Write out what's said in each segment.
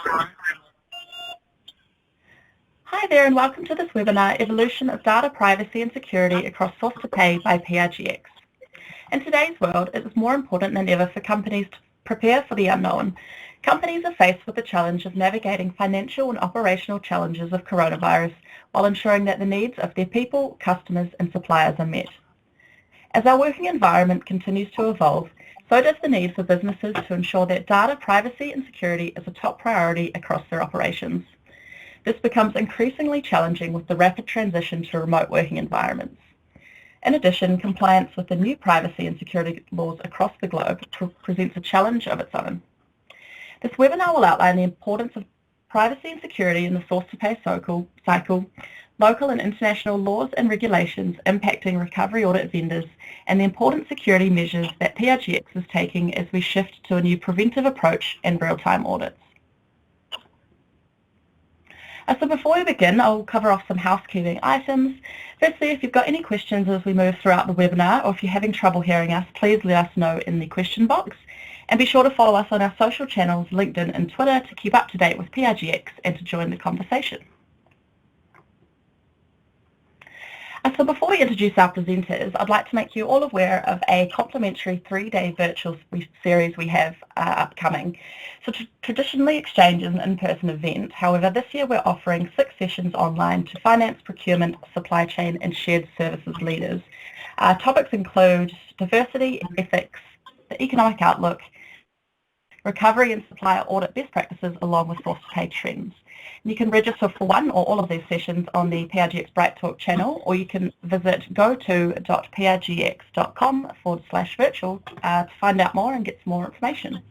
Hi there and welcome to this webinar, Evolution of Data Privacy and Security Across Source to Pay by PRGX. In today's world, it is more important than ever for companies to prepare for the unknown. Companies are faced with the challenge of navigating financial and operational challenges of coronavirus while ensuring that the needs of their people, customers and suppliers are met. As our working environment continues to evolve, so does the need for businesses to ensure that data privacy and security is a top priority across their operations. This becomes increasingly challenging with the rapid transition to remote working environments. In addition, compliance with the new privacy and security laws across the globe presents a challenge of its own. This webinar will outline the importance of privacy and security in the source-to-pay cycle, local and international laws and regulations impacting recovery audit vendors, and the important security measures that PRGX is taking as we shift to a new preventive approach and real-time audits. So before we begin, I'll cover off some housekeeping items. Firstly, if you've got any questions as we move throughout the webinar, or if you're having trouble hearing us, please let us know in the question box. And be sure to follow us on our social channels, LinkedIn and Twitter, to keep up to date with PRGX and to join the conversation. So before we introduce our presenters, I'd like to make you all aware of a complimentary 3-day virtual series we have upcoming. So traditionally Exchange is an in-person event. However, this year we're offering 6 sessions online to finance, procurement, supply chain and shared services leaders. Topics include diversity, ethics, the economic outlook, recovery and supplier audit best practices along with source-to-pay trends. You can register for one or all of these sessions on the PRGX Bright Talk channel, or you can visit go-to.prgx.com/virtual to find out more and get some more information.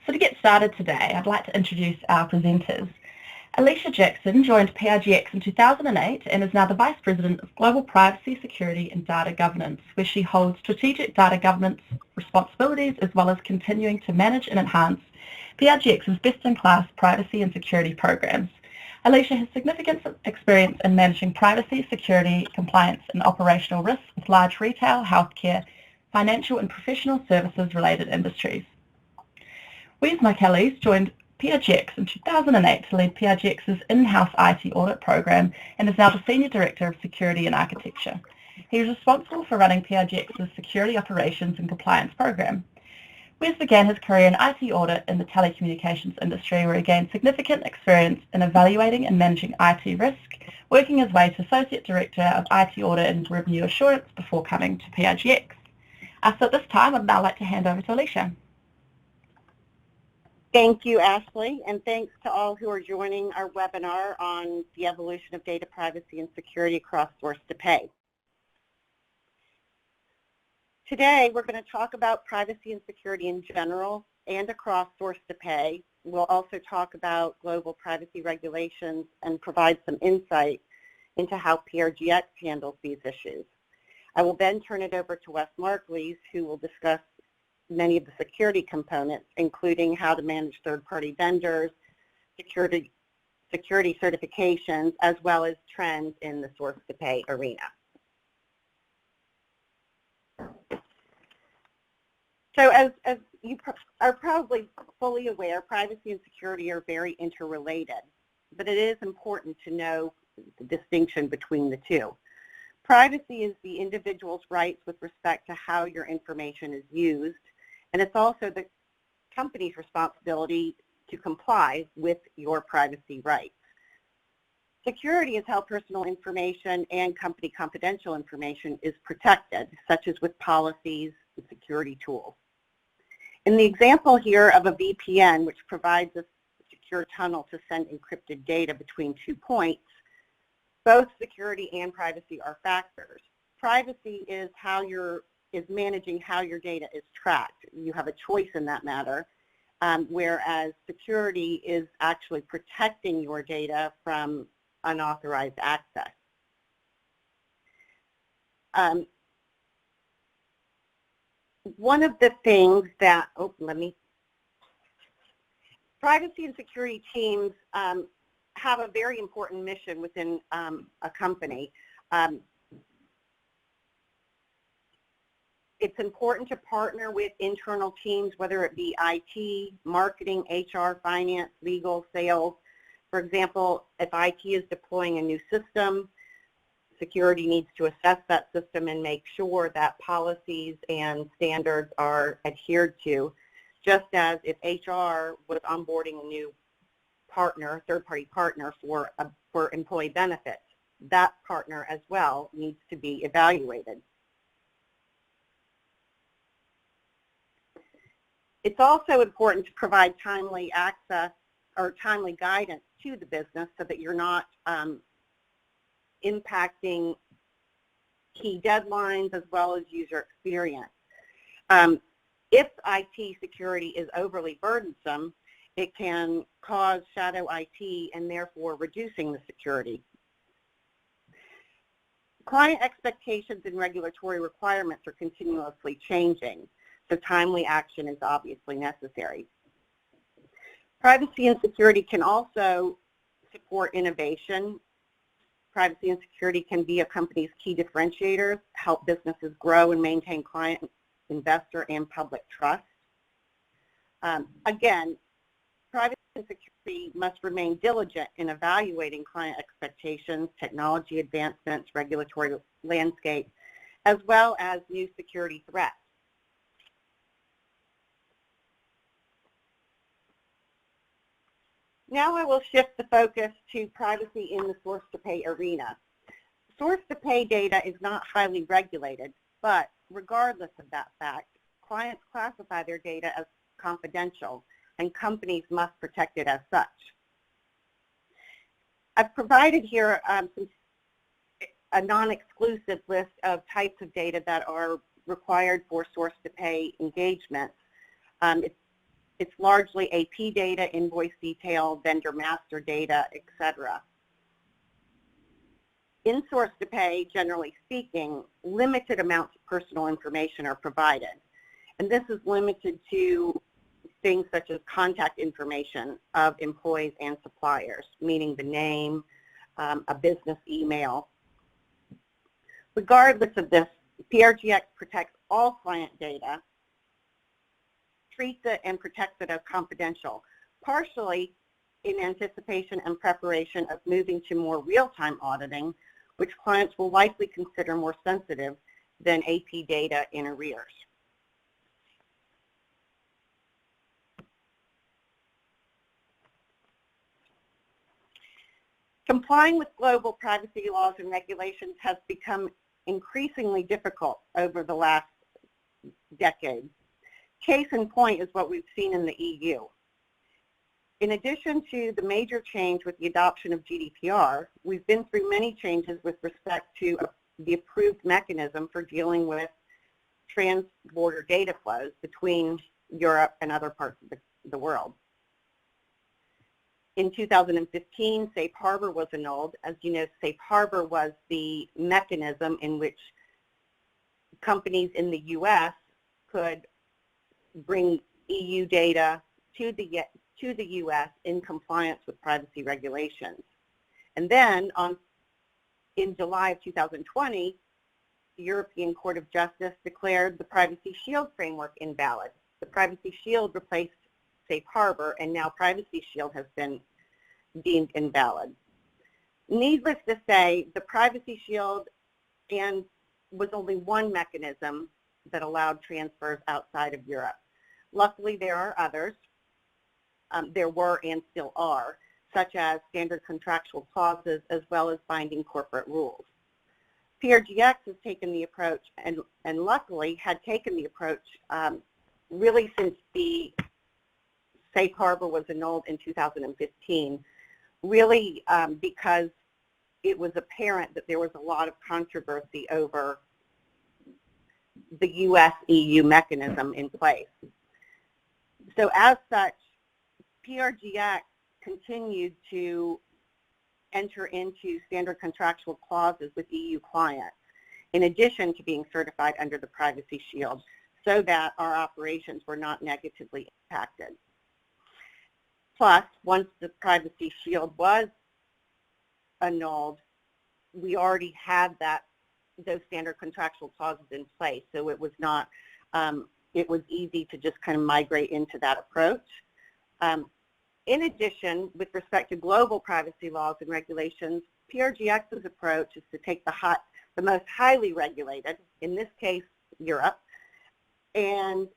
So to get started today, I'd like to introduce our presenters. Alicia Jackson joined PRGX in 2008 and is now the Vice President of Global Privacy, Security and Data Governance, where she holds strategic data governance responsibilities as well as continuing to manage and enhance PRGX's best-in-class privacy and security programs. Alicia has significant experience in managing privacy, security, compliance and operational risks with large retail, healthcare, financial and professional services related industries. Wes Michaelis joined PRGX in 2008 to lead PRGX's in-house IT audit program and is now the Senior Director of Security and Architecture. He is responsible for running PRGX's security operations and compliance program. Wes began his career in IT audit in the telecommunications industry, where he gained significant experience in evaluating and managing IT risk, working his way to Associate Director of IT Audit and Revenue Assurance before coming to PRGX. So at this time, I'd now like to hand over to Alicia. Thank you, Ashley, and thanks to all who are joining our webinar on the evolution of data privacy and security across source to pay. Today, we're going to talk about privacy and security in general and across source to pay. We'll also talk about global privacy regulations and provide some insight into how PRGX handles these issues. I will then turn it over to Wes Markleys, who will discuss many of the security components, including how to manage third-party vendors, security certifications, as well as trends in the source-to-pay arena. So as you are probably fully aware, privacy and security are very interrelated, but it is important to know the distinction between the two. Privacy is the individual's rights with respect to how your information is used, and it's also the company's responsibility to comply with your privacy rights. Security is how personal information and company confidential information is protected, such as with policies and security tools. In the example here of a VPN, which provides a secure tunnel to send encrypted data between 2 points, both security and privacy are factors. Privacy is managing how your data is tracked. You have a choice in that matter, whereas security is actually protecting your data from unauthorized access. One of the things that, privacy and security teams have a very important mission within a company. It's important to partner with internal teams, whether it be IT, marketing, HR, finance, legal, sales. For example, if IT is deploying a new system, security needs to assess that system and make sure that policies and standards are adhered to, just as if HR was onboarding a new partner, third-party partner for employee benefits, that partner as well needs to be evaluated. It's also important to provide timely access or timely guidance to the business so that you're not impacting key deadlines as well as user experience. If IT security is overly burdensome, it can cause shadow IT and therefore reducing the security. Client expectations and regulatory requirements are continuously changing, so timely action is obviously necessary. Privacy and security can also support innovation. Privacy and security can be a company's key differentiators, help businesses grow and maintain client, investor, and public trust. Again, privacy and security must remain diligent in evaluating client expectations, technology advancements, regulatory landscape, as well as new security threats. Now I will shift the focus to privacy in the source-to-pay arena. Source-to-pay data is not highly regulated, but regardless of that fact, clients classify their data as confidential, and companies must protect it as such. I've provided here a non-exclusive list of types of data that are required for source-to-pay engagements. It's largely AP data, invoice detail, vendor master data, etc. In source-to-pay, generally speaking, limited amounts of personal information are provided. And this is limited to things such as contact information of employees and suppliers, meaning the name, a business email. Regardless of this, PRGX protects all client data, treats it and protects it as confidential, partially in anticipation and preparation of moving to more real-time auditing, which clients will likely consider more sensitive than AP data in arrears. Complying with global privacy laws and regulations has become increasingly difficult over the last decade. Case in point is what we've seen in the EU. In addition to the major change with the adoption of GDPR, we've been through many changes with respect to the approved mechanism for dealing with trans-border data flows between Europe and other parts of the world. In 2015, Safe Harbor was annulled. As you know, Safe Harbor was the mechanism in which companies in the U.S. could bring EU data to the U.S. in compliance with privacy regulations. And then in July of 2020, the European Court of Justice declared the Privacy Shield framework invalid. The Privacy Shield replaced Safe Harbor, and now Privacy Shield has been deemed invalid. Needless to say, the Privacy Shield was only one mechanism that allowed transfers outside of Europe. Luckily, there are others. There were and still are, such as standard contractual clauses as well as binding corporate rules. PRGX has taken the approach, and luckily had taken the approach really since the Safe Harbor was annulled in 2015, really because it was apparent that there was a lot of controversy over the U.S.-EU mechanism in place. So as such, PRGX continued to enter into standard contractual clauses with EU clients, in addition to being certified under the Privacy Shield, so that our operations were not negatively impacted. Plus, once the Privacy Shield was annulled, we already had that those standard contractual clauses in place. So it was not, it was easy to just kind of migrate into that approach. In addition, with respect to global privacy laws and regulations, PRGX's approach is to take the most highly regulated, in this case, Europe, and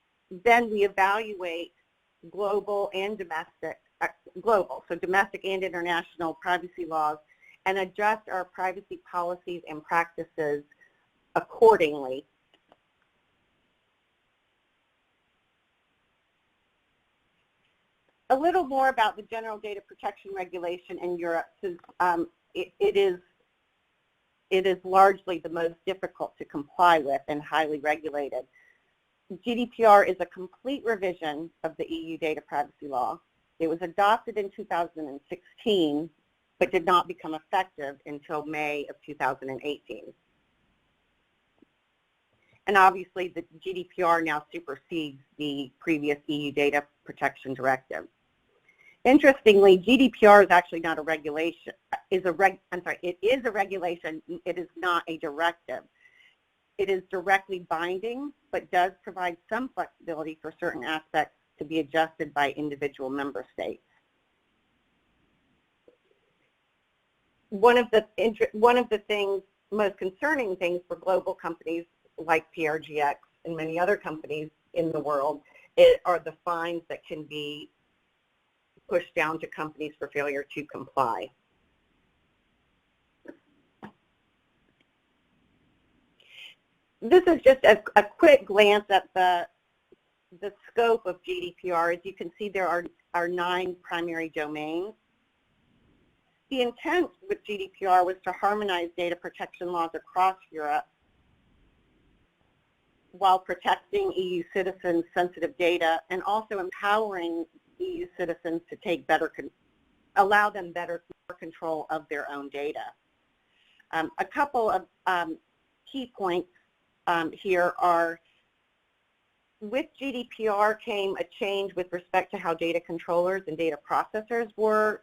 then we evaluate global and domestic, so domestic and international privacy laws, and adjust our privacy policies and practices accordingly. A little more about the General Data Protection Regulation in Europe, since it is largely the most difficult to comply with and highly regulated. GDPR is a complete revision of the EU data privacy law. It was adopted in 2016, but did not become effective until May of 2018. And obviously, the GDPR now supersedes the previous EU Data Protection Directive. Interestingly, GDPR is actually not a regulation. It is a regulation. It is not a directive. It is directly binding, but does provide some flexibility for certain aspects to be adjusted by individual member states. One of the things, most concerning things for global companies like PRGX and many other companies in the world are the fines that can be pushed down to companies for failure to comply. This is just a quick glance at the scope of GDPR. As you can see, there are 9 primary domains. The intent with GDPR was to harmonize data protection laws across Europe while protecting EU citizens' sensitive data and also empowering EU citizens to take allow them better control of their own data. A couple of key points here are, with GDPR came a change with respect to how data controllers and data processors were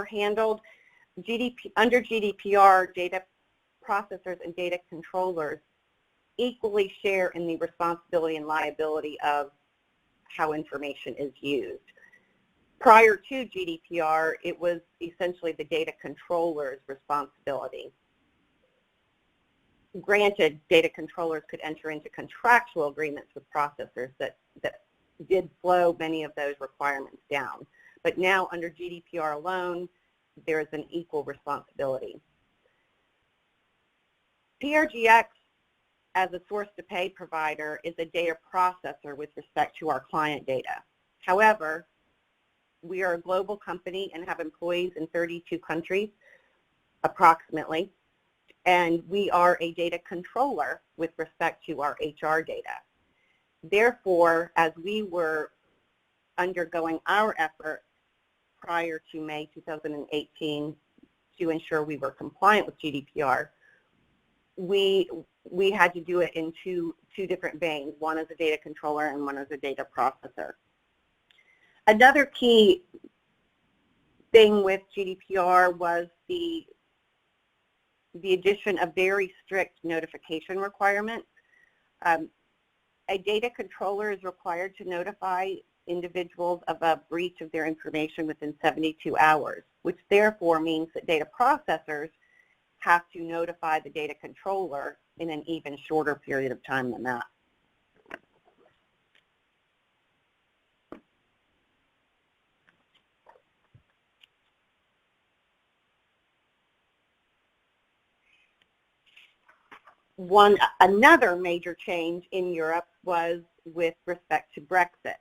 handled. Under GDPR, data processors and data controllers equally share in the responsibility and liability of how information is used. Prior to GDPR, it was essentially the data controller's responsibility. Granted, data controllers could enter into contractual agreements with processors that did slow many of those requirements down. But now, under GDPR alone, there is an equal responsibility. PRGX, as a source-to-pay provider, is a data processor with respect to our client data. However, we are a global company and have employees in 32 countries, approximately, and we are a data controller with respect to our HR data. Therefore, as we were undergoing our effort prior to May 2018 to ensure we were compliant with GDPR, we had to do it in two different veins, one as a data controller and one as a data processor. Another key thing with GDPR was the addition of very strict notification requirements. A data controller is required to notify individuals of a breach of their information within 72 hours, which therefore means that data processors have to notify the data controller in an even shorter period of time than that. Another major change in Europe was with respect to Brexit.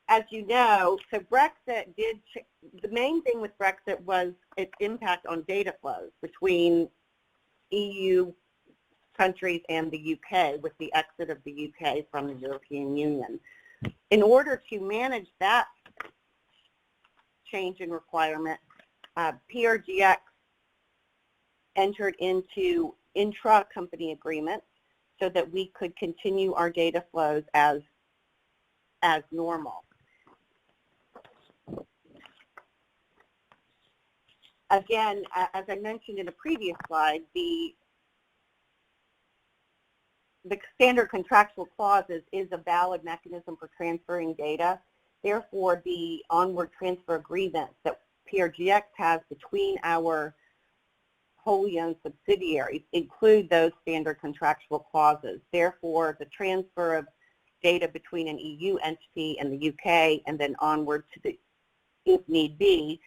As you know, so Brexit the main thing with Brexit was its impact on data flows between EU countries and the UK, with the exit of the UK from the European Union. In order to manage that change in requirement, PRGX entered into intra-company agreements so that we could continue our data flows as normal. Again, as I mentioned in a previous slide, the standard contractual clauses is a valid mechanism for transferring data. Therefore, the onward transfer agreements that PRGX has between our wholly owned subsidiaries include those standard contractual clauses. Therefore, the transfer of data between an EU entity and the UK and then onward to the, if need be,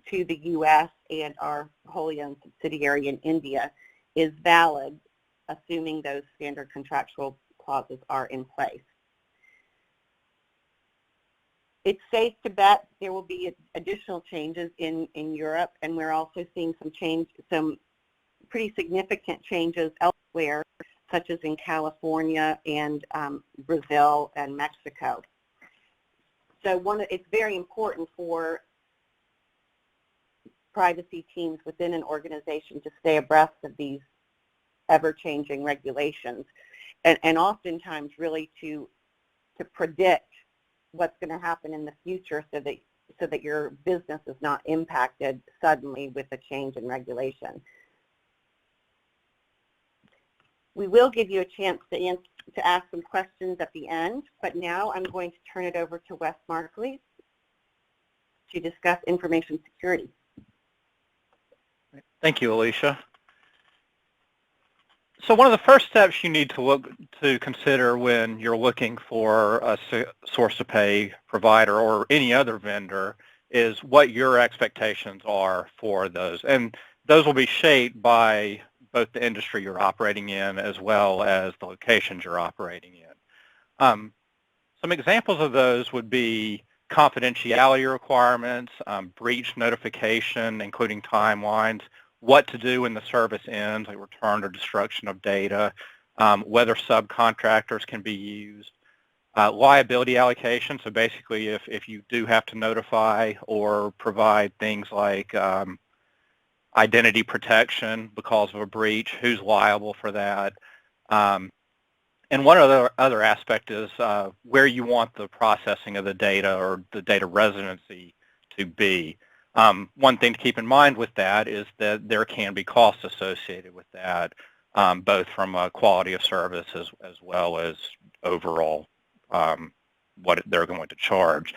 to the US and our wholly owned subsidiary in India is valid, assuming those standard contractual clauses are in place. It's safe to bet there will be additional changes in Europe, and we're also seeing some pretty significant changes elsewhere, such as in California and Brazil and Mexico. So it's very important for privacy teams within an organization to stay abreast of these ever-changing regulations, and oftentimes really to predict what's going to happen in the future so that your business is not impacted suddenly with a change in regulation. We will give you a chance to ask some questions at the end, but now I'm going to turn it over to Wes Markley to discuss information security. Thank you, Alicia. So one of the first steps you need to consider when you're looking for a source-to-pay provider or any other vendor is what your expectations are for those. And those will be shaped by both the industry you're operating in as well as the locations you're operating in. Some examples of those would be confidentiality requirements, breach notification, including timelines, what to do when the service ends, like return or destruction of data, whether subcontractors can be used, liability allocation. So basically, if you do have to notify or provide things like identity protection because of a breach, who's liable for that? And one other aspect is where you want the processing of the data or the data residency to be. One thing to keep in mind with that is that there can be costs associated with that, both from a quality of service as well as overall what they're going to charge.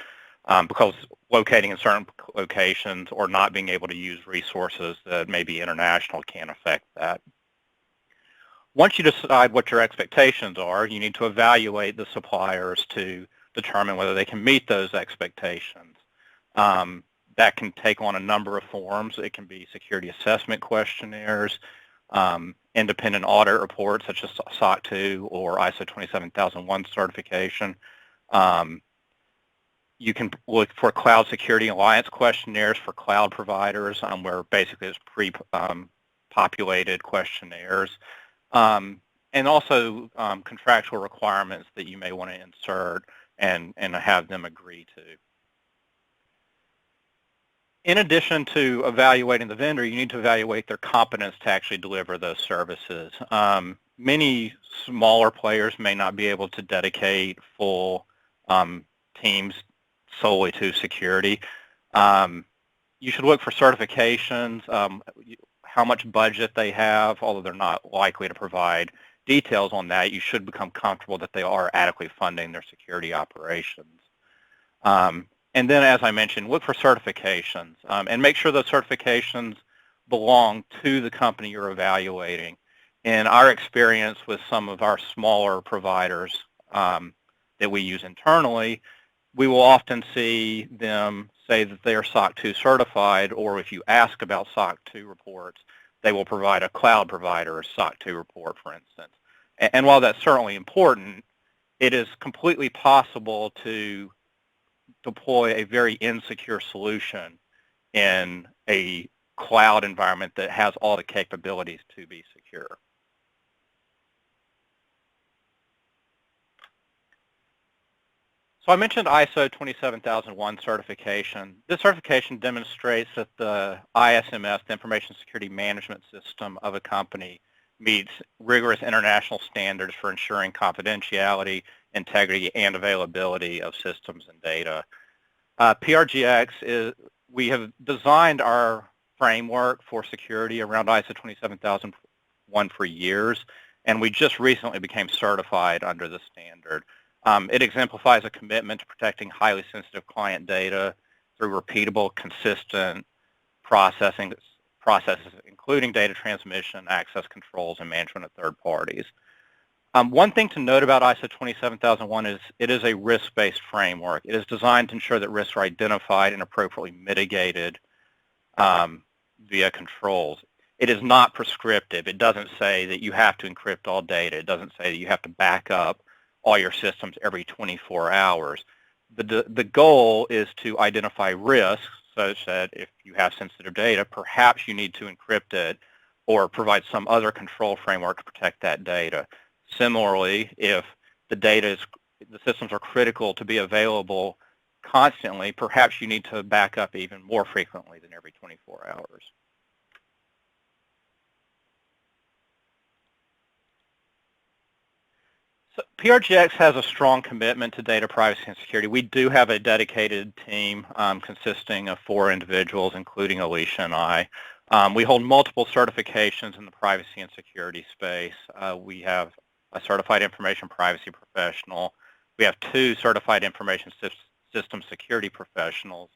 Because locating in certain locations or not being able to use resources that may be international can affect that. Once you decide what your expectations are, you need to evaluate the suppliers to determine whether they can meet those expectations. That can take on a number of forms. It can be security assessment questionnaires, independent audit reports such as SOC 2 or ISO 27001 certification. You can look for cloud security alliance questionnaires for cloud providers, where basically it's pre-populated questionnaires. And also contractual requirements that you may want to insert and have them agree to. In addition to evaluating the vendor, you need to evaluate their competence to actually deliver those services. Many smaller players may not be able to dedicate full teams solely to security. You should look for certifications, how much budget they have, although they're not likely to provide details on that. You should become comfortable that they are adequately funding their security operations. And then, as I mentioned, look for certifications and make sure those certifications belong to the company you're evaluating. In our experience with some of our smaller providers that we use internally, we will often see them say that they are SOC 2 certified, or if you ask about SOC 2 reports, they will provide a cloud provider a SOC 2 report, for instance. And while that's certainly important, it is completely possible to deploy a very insecure solution in a cloud environment that has all the capabilities to be secure. So I mentioned ISO 27001 certification. This certification demonstrates that the ISMS, the Information Security Management System of a company, meets rigorous international standards for ensuring confidentiality, integrity, and availability of systems and data. PRGX we have designed our framework for security around ISO 27001 for years, and we just recently became certified under the standard. It exemplifies a commitment to protecting highly sensitive client data through repeatable, consistent processes, including data transmission, access controls, and management of third parties. One thing to note about ISO 27001 is it is a risk-based framework. It is designed to ensure that risks are identified and appropriately mitigated via controls. It is not prescriptive. It doesn't say that you have to encrypt all data. It doesn't say that you have to back up all your systems every 24 hours. The goal is to identify risks such that if you have sensitive data, perhaps you need to encrypt it or provide some other control framework to protect that data. Similarly, if the systems are critical to be available constantly, perhaps you need to back up even more frequently than every 24 hours. So PRGX has a strong commitment to data privacy and security. We do have a dedicated team consisting of 4 individuals, including Alicia and I. We hold multiple certifications in the privacy and security space. We have a certified information privacy professional. We have 2 certified information system security professionals,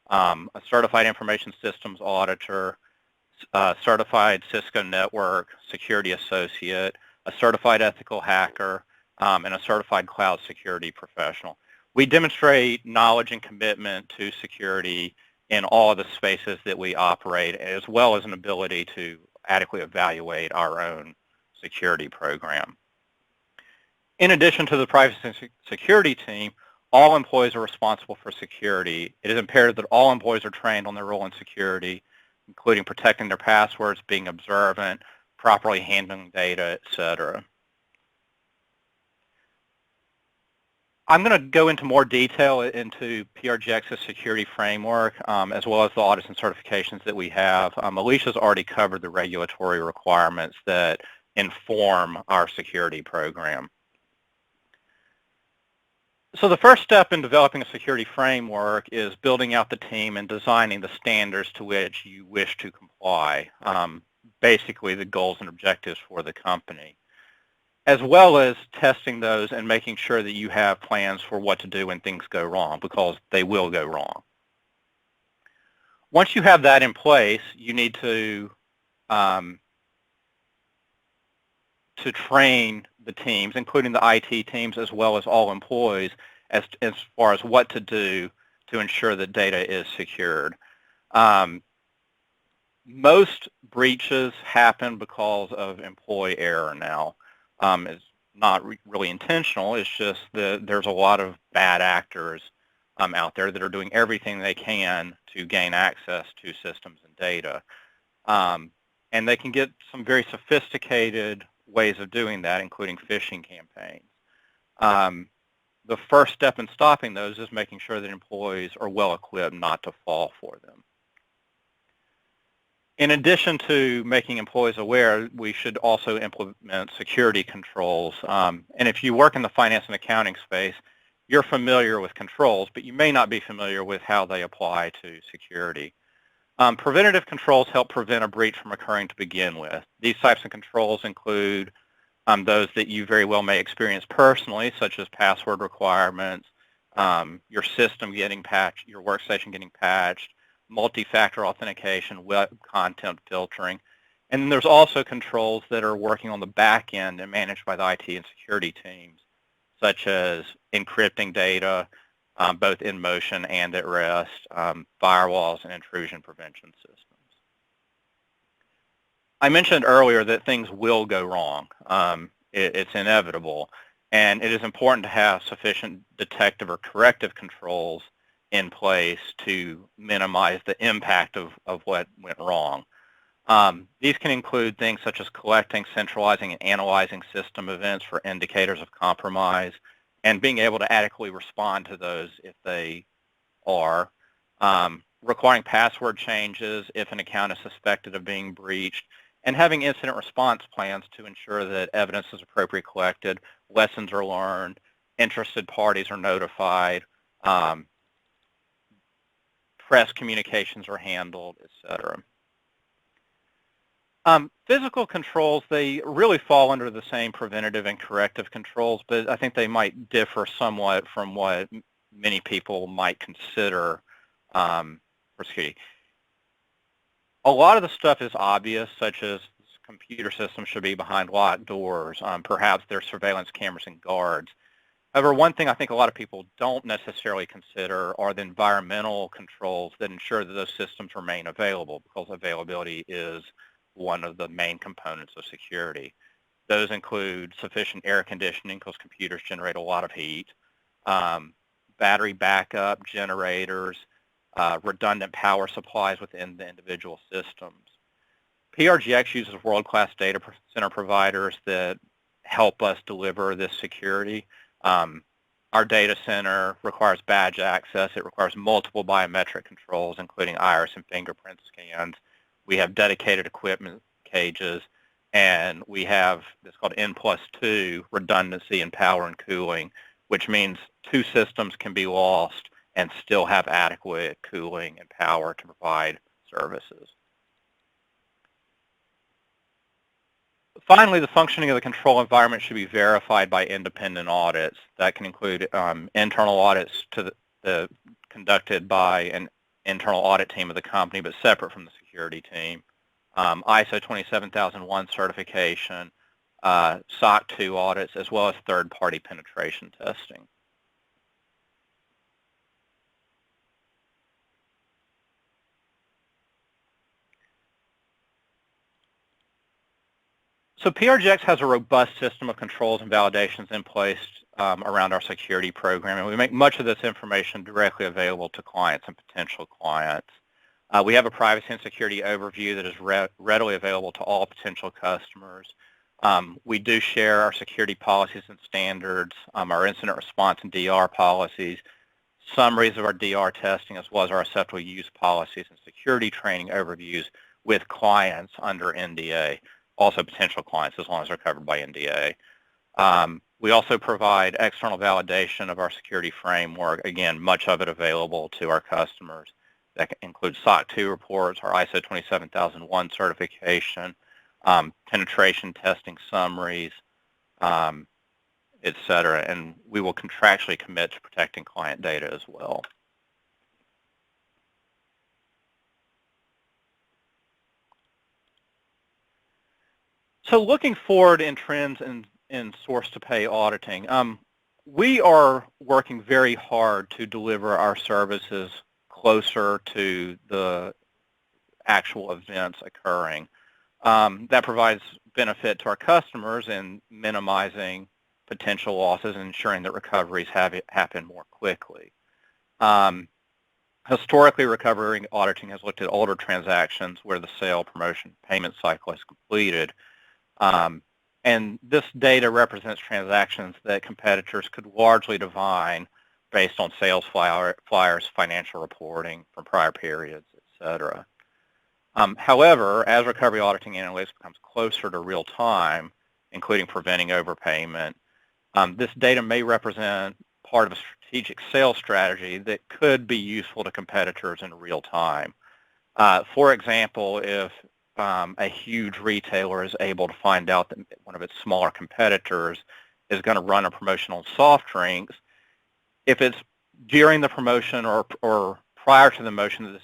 a certified information systems auditor, a certified Cisco network security associate, a certified ethical hacker, and a certified cloud security professional. We demonstrate knowledge and commitment to security in all of the spaces that we operate, as well as an ability to adequately evaluate our own security program. In addition to the privacy and security team, all employees are responsible for security. It is imperative that all employees are trained on their role in security, including protecting their passwords, being observant, properly handling data, etc. I'm going to go into more detail into PRGX's security framework, as well as the audits and certifications that we have. Alicia's already covered the regulatory requirements that inform our security program. So the first step in developing a security framework is building out the team and designing the standards to which you wish to comply, basically the goals and objectives for the company, as well as testing those and making sure that you have plans for what to do when things go wrong, because they will go wrong. Once you have that in place, you need to train the teams, including the IT teams, as well as all employees, as far as what to do to ensure that data is secured. Most breaches happen because of employee error now. It's not really intentional. It's just that there's a lot of bad actors out there that are doing everything they can to gain access to systems and data. And they can get some very sophisticated ways of doing that, including phishing campaigns. The first step in stopping those is making sure that employees are well equipped not to fall for them. In addition to making employees aware, we should also implement security controls. And if you work in the finance and accounting space, you're familiar with controls, but you may not be familiar with how they apply to security. Preventative controls help prevent a breach from occurring to begin with. These types of controls include those that you very well may experience personally, such as password requirements, your system getting patched, your workstation getting patched, multi-factor authentication, web content filtering. And then there's also controls that are working on the back end and managed by the IT and security teams, such as encrypting data, both in motion and at rest, firewalls, and intrusion prevention systems. I mentioned earlier that things will go wrong. It's inevitable, and it is important to have sufficient detective or corrective controls in place to minimize the impact of what went wrong. These can include things such as collecting, centralizing, and analyzing system events for indicators of compromise, and being able to adequately respond to those if they are, requiring password changes if an account is suspected of being breached, and having incident response plans to ensure that evidence is appropriately collected, lessons are learned, interested parties are notified, press communications are handled, etc. Physical controls, they really fall under the same preventative and corrective controls, but I think they might differ somewhat from what many people might consider for security. A lot of the stuff is obvious, such as computer systems should be behind locked doors. Perhaps there's surveillance cameras and guards. However, one thing I think a lot of people don't necessarily consider are the environmental controls that ensure that those systems remain available, because availability is one of the main components of security. Those include sufficient air conditioning, because computers generate a lot of heat, battery backup, generators, redundant power supplies within the individual systems. PRGX uses world-class data center providers that help us deliver this security. Our data center requires badge access. It requires multiple biometric controls, including iris and fingerprint scans. We have dedicated equipment cages, and we have this called N+2 redundancy in power and cooling, which means two systems can be lost and still have adequate cooling and power to provide services. Finally, the functioning of the control environment should be verified by independent audits. That can include internal audits conducted by an internal audit team of the company, but separate from the security team. ISO 27001 certification, SOC 2 audits, as well as third-party penetration testing. So PRGX has a robust system of controls and validations in place around our security program, and we make much of this information directly available to clients and potential clients. We have a privacy and security overview that is readily available to all potential customers. We do share our security policies and standards, our incident response and DR policies, summaries of our DR testing, as well as our acceptable use policies and security training overviews with clients under NDA. Also potential clients, as long as they're covered by NDA. We also provide external validation of our security framework. Again, much of it available to our customers. That includes SOC 2 reports, our ISO 27001 certification, penetration testing summaries, et cetera. And we will contractually commit to protecting client data as well. So looking forward in trends in source-to-pay auditing, we are working very hard to deliver our services closer to the actual events occurring. That provides benefit to our customers in minimizing potential losses and ensuring that recoveries happen more quickly. Historically, recovery auditing has looked at older transactions where the sale, promotion, payment cycle is completed. And this data represents transactions that competitors could largely divine based on sales flyers, financial reporting from prior periods, et cetera. However, as recovery auditing analytics becomes closer to real time, including preventing overpayment, this data may represent part of a strategic sales strategy that could be useful to competitors in real time. For example, if a huge retailer is able to find out that one of its smaller competitors is going to run a promotion on soft drinks, if it's during the promotion or prior to the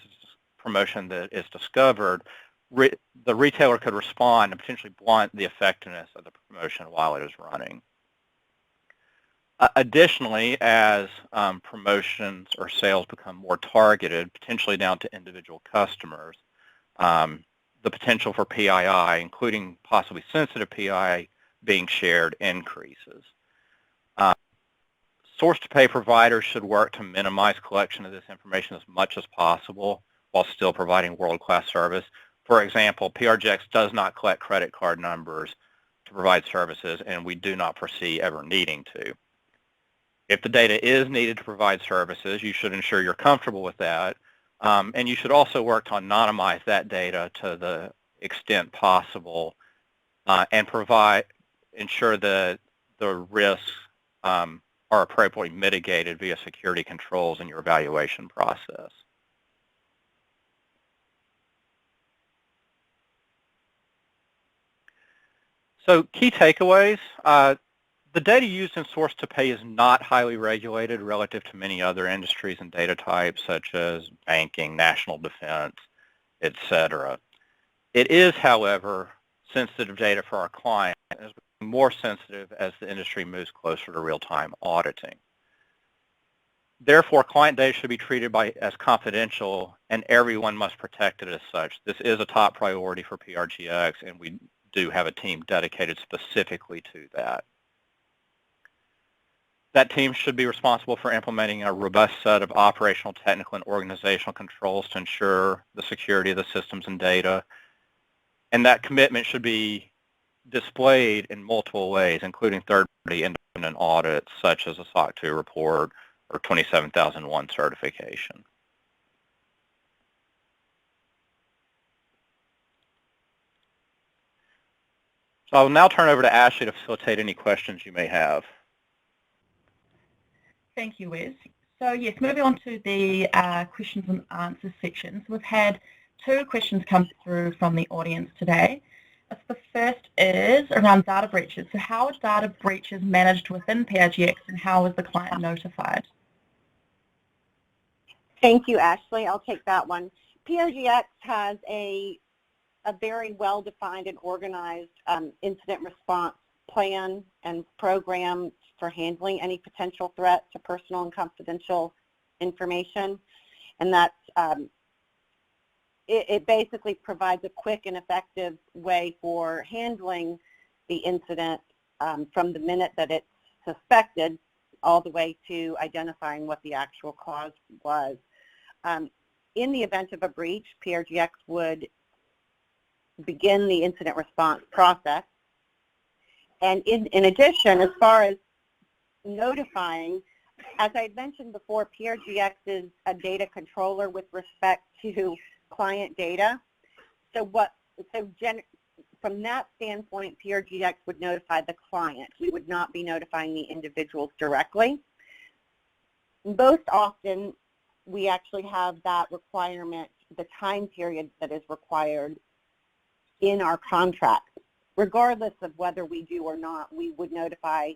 promotion that is discovered, the retailer could respond and potentially blunt the effectiveness of the promotion while it is running. Additionally, as promotions or sales become more targeted, potentially down to individual customers, the potential for PII, including possibly sensitive PII being shared, increases. Source-to-pay providers should work to minimize collection of this information as much as possible while still providing world-class service. For example, PRGX does not collect credit card numbers to provide services, and we do not foresee ever needing to. If the data is needed to provide services, you should ensure you're comfortable with that. And you should also work to anonymize that data to the extent possible and ensure that the risks are appropriately mitigated via security controls in your evaluation process. So key takeaways, the data used in source to pay is not highly regulated relative to many other industries and data types such as banking, national defense, etc. It is, however, sensitive data for our client and is more sensitive as the industry moves closer to real-time auditing. Therefore, client data should be treated as confidential, and everyone must protect it as such. This is a top priority for PRGX, and we do have a team dedicated specifically to that. That team should be responsible for implementing a robust set of operational, technical, and organizational controls to ensure the security of the systems and data. And that commitment should be displayed in multiple ways, including third-party independent audits, such as a SOC 2 report or 27001 certification. So I will now turn over to Ashley to facilitate any questions you may have. Thank you, Wes. So yes, moving on to the questions and answers sections. We've had 2 questions come through from the audience today. The first is around data breaches. So how are data breaches managed within PRGX and how is the client notified? Thank you, Ashley. I'll take that one. PRGX has a very well-defined and organized incident response plan and program for handling any potential threat to personal and confidential information. And that's, it basically provides a quick and effective way for handling the incident from the minute that it's suspected all the way to identifying what the actual cause was. In the event of a breach, PRGX would begin the incident response process. And in addition, as far as notifying, as I mentioned before, PRGX is a data controller with respect to client data. So from that standpoint, PRGX would notify the client. We would not be notifying the individuals directly. Most often, we actually have that requirement, the time period that is required in our contract. Regardless of whether we do or not, we would notify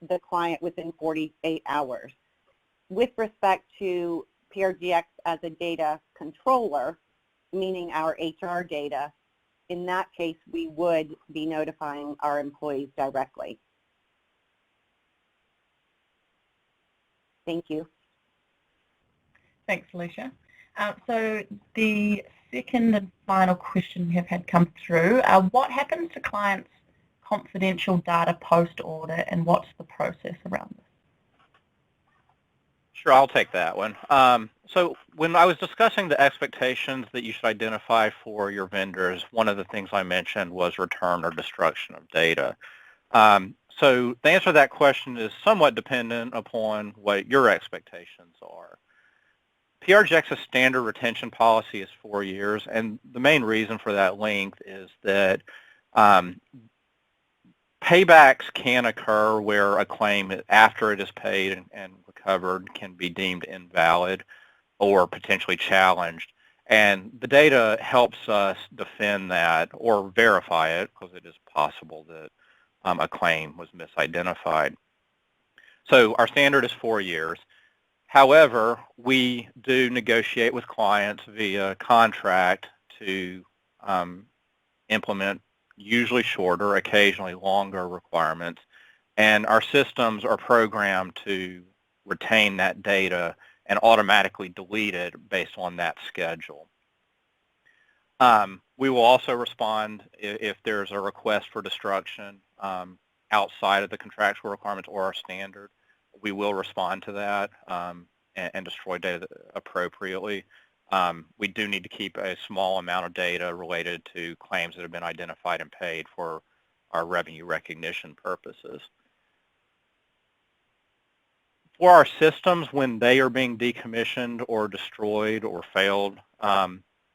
the client within 48 hours. With respect to PRGX as a data controller, meaning our HR data, in that case, we would be notifying our employees directly. Thank you. Thanks, Alicia. So the second and final question we have had come through, what happens to clients' confidential data post-audit and what's the process around this? Sure, I'll take that one. So when I was discussing the expectations that you should identify for your vendors, one of the things I mentioned was return or destruction of data. So the answer to that question is somewhat dependent upon what your expectations are. PRGX's standard retention policy is 4 years, and the main reason for that length is that paybacks can occur where a claim, after it is paid and recovered, can be deemed invalid or potentially challenged. And the data helps us defend that or verify it, because it is possible that a claim was misidentified. So our standard is 4 years. However, we do negotiate with clients via contract to implement usually shorter, occasionally longer requirements, and our systems are programmed to retain that data and automatically delete it based on that schedule. We will also respond if there's a request for destruction outside of the contractual requirements or our standard. We will respond to that and destroy data appropriately. We do need to keep a small amount of data related to claims that have been identified and paid for our revenue recognition purposes. For our systems, when they are being decommissioned or destroyed or failed,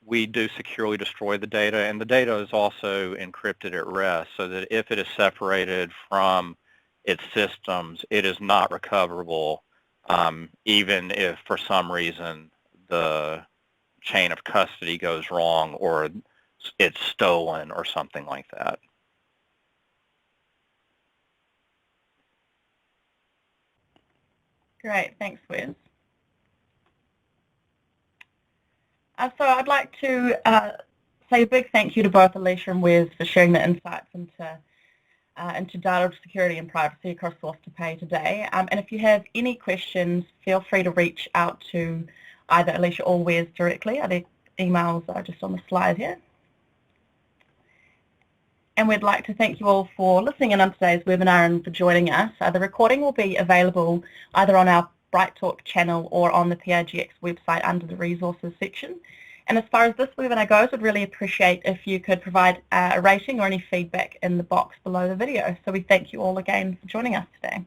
we do securely destroy the data, and the data is also encrypted at rest so that if it is separated from its systems, it is not recoverable, even if for some reason the chain of custody goes wrong or it's stolen or something like that. Great, thanks, Wes. So I'd like to say a big thank you to both Alicia and Wes for sharing the insights into data security and privacy across source to pay today. And if you have any questions, feel free to reach out to either Alicia or Wes directly. Their emails are just on the slide here. And we'd like to thank you all for listening in on today's webinar and for joining us. The recording will be available either on our Bright Talk channel or on the PRGX website under the resources section. And as far as this webinar goes, we'd really appreciate if you could provide a rating or any feedback in the box below the video. So we thank you all again for joining us today.